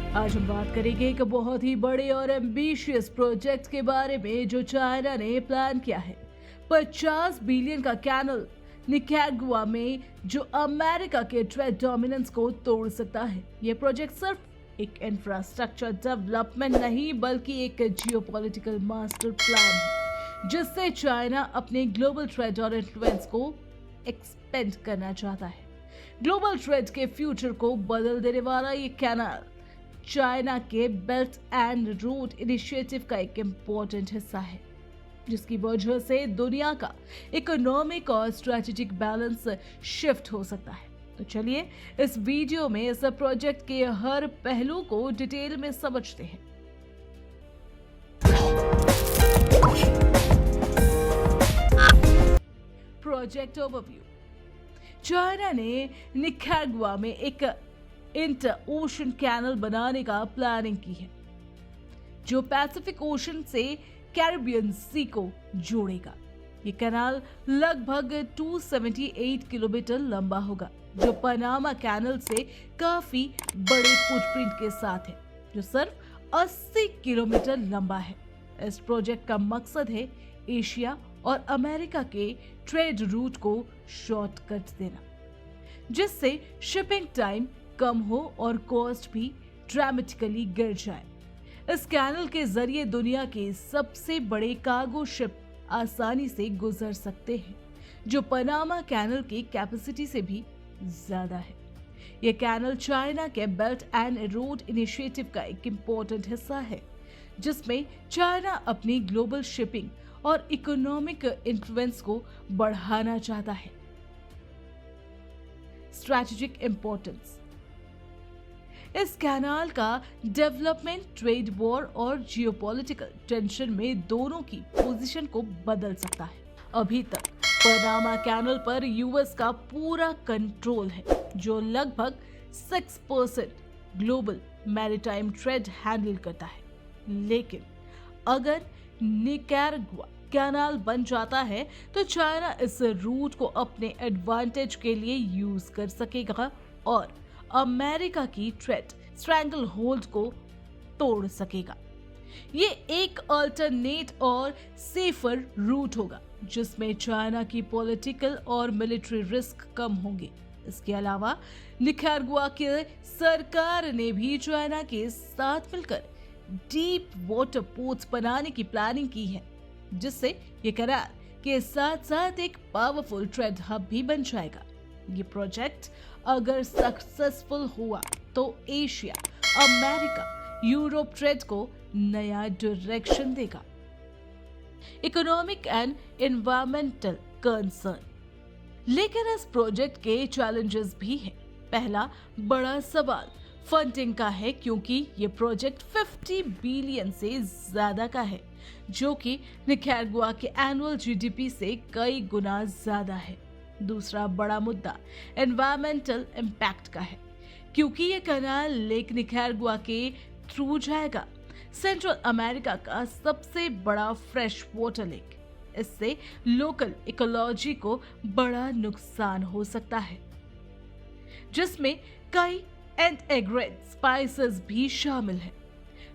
आज हम बात करेंगे एक बहुत ही बड़े और एम्बिशियस प्रोजेक्ट के बारे में जो चाइना ने प्लान किया है। 50 बिलियन का कैनल निकारागुआ में जो अमेरिका के ट्रेड डोमिनेंस को तोड़ सकता है। यह प्रोजेक्ट सिर्फ एक इंफ्रास्ट्रक्चर डेवलपमेंट नहीं बल्कि एक जियोपॉलिटिकल मास्टर प्लान है जिससे चाइना अपने ग्लोबल ट्रेड और इन्फ्लुएंस को एक्सपेंड करना चाहता है। ग्लोबल ट्रेड के फ्यूचर को बदल देने वाला ये कैनाल चाइना के बेल्ट एंड रोड इनिशिएटिव का एक इम्पोर्टेंट हिस्सा है जिसकी वजह से दुनिया का इकोनॉमिक और स्ट्रेटेजिक बैलेंस शिफ्ट हो सकता है। तो चलिए इस वीडियो में इस प्रोजेक्ट के हर पहलू को डिटेल में समझते हैं। Project overview. चाइना ने निकारागुआ में एक इंटर ओशन कैनल बनाने का प्लानिंग की है जो पैसिफिक ओशन से कैरिबियन सी को जोड़ेगा। ये कैनाल लगभग 278 किलोमीटर लंबा होगा जो पनामा कैनल से काफी बड़े फुटप्रिंट के साथ है जो सिर्फ 80 किलोमीटर लंबा है। इस प्रोजेक्ट का मकसद है एशिया और अमेरिका के ट्रेड रूट को शॉर्टकट देना जिससे शिपिंग टाइम कम हो और कॉस्ट भी ड्रामेटिकली गिर जाए। इस कैनल के जरिए दुनिया के सबसे बड़े कार्गो शिप आसानी से गुजर सकते हैं जो पनामा कैनल की कैपेसिटी से भी ज्यादा है। यह कैनल चाइना के बेल्ट एंड रोड इनिशिएटिव का एक इम्पोर्टेंट हिस्सा है जिसमें चाइना अपनी ग्लोबल शिपिंग और इकोनॉमिक इन्फ्लुएंस को बढ़ाना चाहता है। Strategic importance. इस कैनाल का डेवलपमेंट ट्रेड वॉर और जियोपॉलिटिकल टेंशन में दोनों की पोजीशन को बदल सकता है। अभी तक पनामा कैनल पर यूएस का पूरा कंट्रोल है जो लगभग 6% ग्लोबल मैरीटाइम ट्रेड हैंडल करता है। लेकिन अगर निकारागुआ कैनाल बन जाता है तो चाइना इस रूट को अपने एडवांटेज के लिए यूज कर सकेगा और अमेरिका की ट्रेड स्ट्रैंगल होल्ड को तोड़ सकेगा। ये एक अल्टरनेट और सेफर रूट होगा जिसमें चाइना की पॉलिटिकल और मिलिट्री रिस्क कम होंगे। इसके अलावा निकारागुआ के सरकार ने भी चाइना के साथ मिलकर डीप वाटर पोर्ट्स बनाने की प्लानिंग की है जिससे ये कैनाल के साथ साथ एक पावरफुल ट्रेड हब भी बन जाएगा। ये प्रोजेक्ट अगर सक्सेसफुल हुआ तो एशिया, अमेरिका, यूरोप ट्रेड को नया डायरेक्शन देगा। Economic and environmental concern. लेकिन इस प्रोजेक्ट के चैलेंजेस भी हैं। पहला बड़ा सवाल फंडिंग का है क्योंकि ये प्रोजेक्ट 50 बिलियन से ज्यादा का है जो कि निकारागुआ के एनुअल जीडीपी से कई गुना ज्यादा है। दूसरा बड़ा मुद्दा एनवायरमेंटल इम्पैक्ट का है क्योंकि ये कैनाल लेक निकारागुआ के थ्रू जाएगा, सेंट्रल अमेरिका का सबसे बड़ा फ्रेश वाटर लेक। इससे लोकल इकोलॉजी को बड़ा नुकसान हो सकता है जिसमें कई एंटीग्रेड स्पाइसेस भी शामिल है।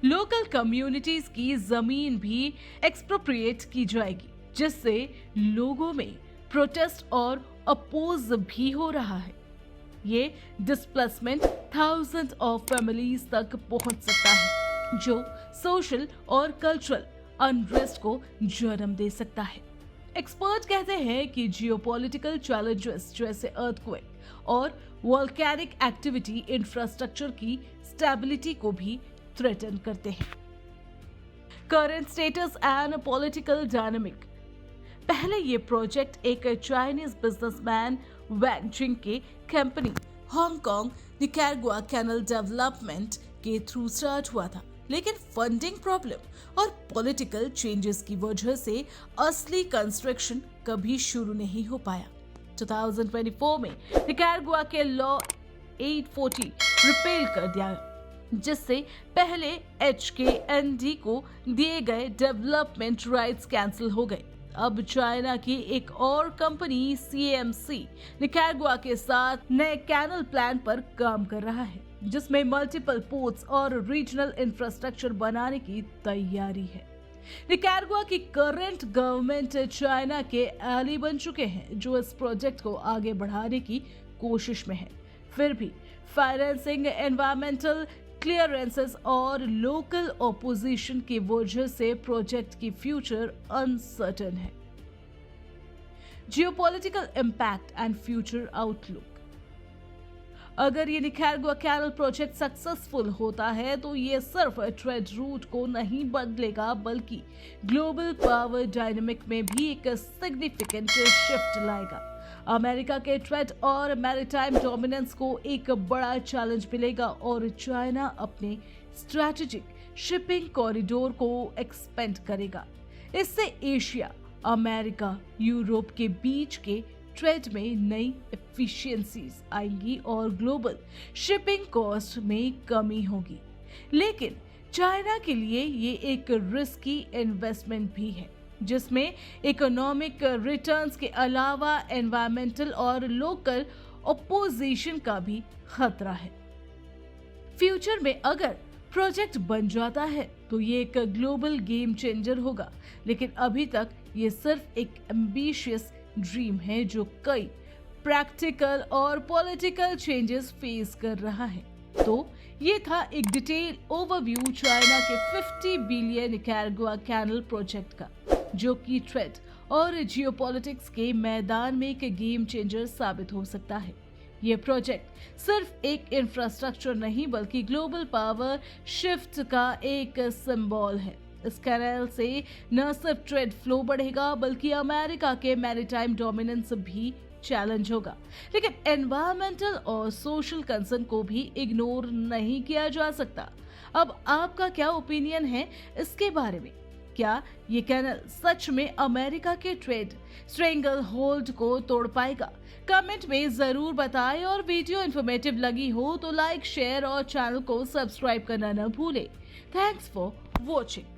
लोकल कम्युनिटीज की जमीन भी एक्सप्रोप्रिएट की जाएगी जिससे लोगों में प्रोटेस्ट और अपोज भी हो रहा है। ये डिस्प्लेसमेंट थाउजेंड ऑफ फैमिलीज तक पहुंच सकता है जो सोशल और कल्चरल अनरेस्ट को जन्म दे सकता है। एक्सपर्ट कहते हैं कि जियोपॉलिटिकल चैलेंजेस जैसे अर्थक्वेक और वोल्केनिक एक्टिविटी इंफ्रास्ट्रक्चर की स्टेबिलिटी को भी थ्रेटन करते हैं। Current status and political dynamic. पहले ये प्रोजेक्ट एक चाइनीज बिजनेसमैन वैंग जिंग के company Hong Kong Nicaragua canal development के थ्रू स्टार्ट हुआ था, लेकिन फंडिंग प्रॉब्लम और पॉलिटिकल चेंजेस की वजह से असली कंस्ट्रक्शन कभी शुरू नहीं हो पाया। 2024 में निकारागुआ के लॉ 840 रिपेल कर दिया जिससे पहले HKND को दिए गए डेवलपमेंट राइट्स कैंसिल हो गए। अब चाइना की एक और कंपनी CMC निकारागुआ के साथ नए कैनल प्लान पर काम कर रहा है, जिसमें मल्टीपल पोर्ट्स और रीजनल इंफ्रास्ट्रक्चर बनाने की तैयारी है। निकारागुआ की करंट गवर्नमेंट चाइना के एली बन चुके हैं, जो इस प्रोजेक्ट को आगे बढ़ाने की कोशिश में है। फिर भी फाइनेंसिंग, एनवायरमेंटल क्लियरेंसेस और लोकल ऑपोजिशन की वजह से प्रोजेक्ट की फ्यूचर अनसर्टेन है। Geopolitical impact and future outlook. अगर ये निकारागुआ कैनल प्रोजेक्ट सक्सेसफुल होता है तो ये सिर्फ ट्रेड रूट को नहीं बदलेगा, बल्कि ग्लोबल पावर डायनामिक में भी एक सिग्निफिकेंट शिफ्ट लाएगा। अमेरिका के ट्रेड और मैरीटाइम डोमिनेंस को एक बड़ा चैलेंज मिलेगा और चाइना अपने स्ट्रैटेजिक शिपिंग कॉरिडोर को एक्सपेंड करेगा। इससे एशिया, अमेरिका, यूरोप के बीच के ट्रेड में नई एफिशिएंसीज आएंगी और ग्लोबल शिपिंग कॉस्ट में कमी होगी। लेकिन चाइना के लिए ये एक रिस्की इन्वेस्टमेंट भी है, जिसमें इकोनॉमिक रिटर्न्स के अलावा एनवायरमेंटल और लोकल ऑपोजिशन का भी खतरा है। फ्यूचर में अगर प्रोजेक्ट बन जाता है तो ये एक ग्लोबल गेम चेंजर होगा, लेकिन अभी तक ये सिर्फ एक एम्बिशियस ड्रीम है जो कई प्रैक्टिकल और पॉलिटिकल चेंजेस फेस कर रहा है। तो ये था एक डिटेल ओवरव्यू चाइना के 50 बिलियन निकारागुआ कैनल प्रोजेक्ट का, जो कि ट्रेड और जियोपॉलिटिक्स के मैदान में एक गेम चेंजर साबित हो सकता है। ये प्रोजेक्ट सिर्फ एक इंफ्रास्ट्रक्चर नहीं, बल्कि ग्लोबल पावर शिफ्ट का एक सिंबल है। इस कैनाल से न सिर्फ ट्रेड फ्लो बढ़ेगा, बल्कि अमेरिका के मैरीटाइम डोमिनेंस भी चैलेंज होगा। लेकिन एनवायरमेंटल और सोशल कंसर्न को भी इग्नोर नहीं किया जा सकता। अब आपका क्या ओपिनियन है इसके बारे में? क्या ये कैनल सच में अमेरिका के ट्रेड स्ट्रेंगल होल्ड को तोड़ पाएगा? कमेंट में जरूर बताएं और वीडियो इन्फॉर्मेटिव लगी हो तो लाइक, शेयर और चैनल को सब्सक्राइब करना न भूलें। Thanks for watching.